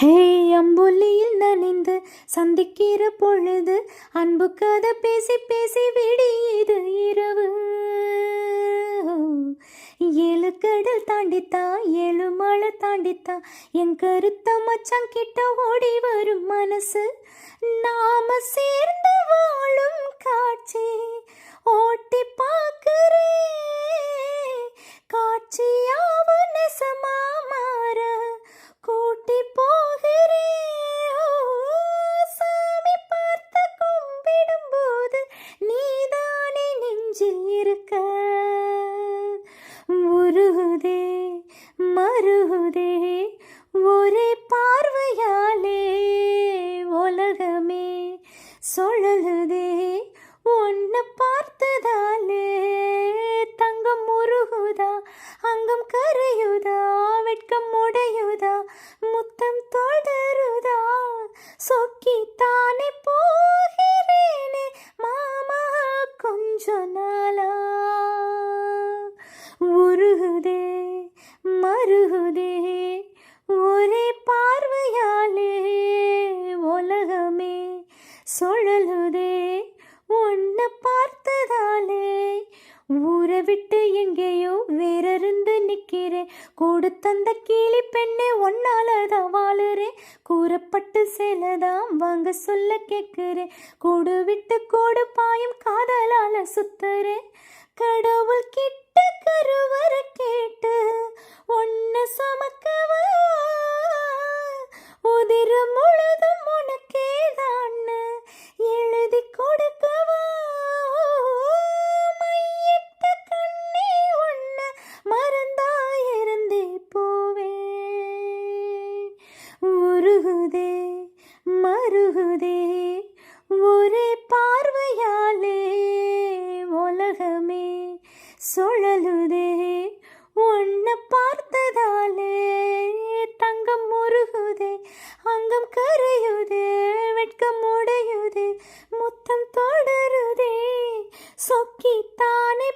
ஹே, அம்புலியில் நனைந்து சந்திக்கிற பொழுது அன்பு கதை பேசி பேசி விடியுது இரவு. 7 கடல் தாண்டித்தா 7 மலை தாண்டித்தா என் கருத்த மச்சான் கிட்ட ஓடி வரும் மனசு. நாம சேர்ந்து வாழும் காட்சி ஓட்டி பார்க்கிறேன், காட்சியாவும் நெசமா மாற கூட்டி போகிறேன். சாமி பார்த்து கும்பிடும் போது நீதானே நெஞ்சில் இருக்க. உருகுதே மருகுதே ஒரே பார்வையாலே உலகமே சுழலுதே உன்னை பார்த்ததாலே. தங்கம் உருகுதா அங்கம் கரையுதா, வெட்கம் உடையுதா, முத்தம் தொடருதா, சொக்கித்தானே போகிறேனே மாமா கொஞ்ச நாளா. உருகுதே மருகுதே ஒரே பார்வையாலே உலகமே சுழலுதே உன்னை பார்த்ததாலே. ஊரை விட்டு எங்கேயோ வேறிருந்து நிற்கிறேன், கூடு தந்த கிளி பெண்ணே ஒன்னாலதான் வாழுறேன். கூறப்பட்டு சேலதான் வாங்க சொல்ல கேட்கிறேன், கூடு விட்டு கூடு பாயும் காதலால சுத்துறேன். கடவுள் கிட்ட கருவற கேட்டு ஒன்னு சுமக்கவா, உதிரம் முழுதும் உனக்கே தான் எழுதி கொடுக்கவா. மையிட்ட கண்ணே உன்னை மறந்தாயிருந்தே போவே. உருகுதே மருகுதே ஒரே பார்வையாலே உலகமே சுழலுதே உன்னை பார்த்ததாலே. தங்கம் முருகுதே அங்கம் கரையுதே, வெட்கம் உடையுதே, முத்தம் தொடருதே, சொக்கித்தானே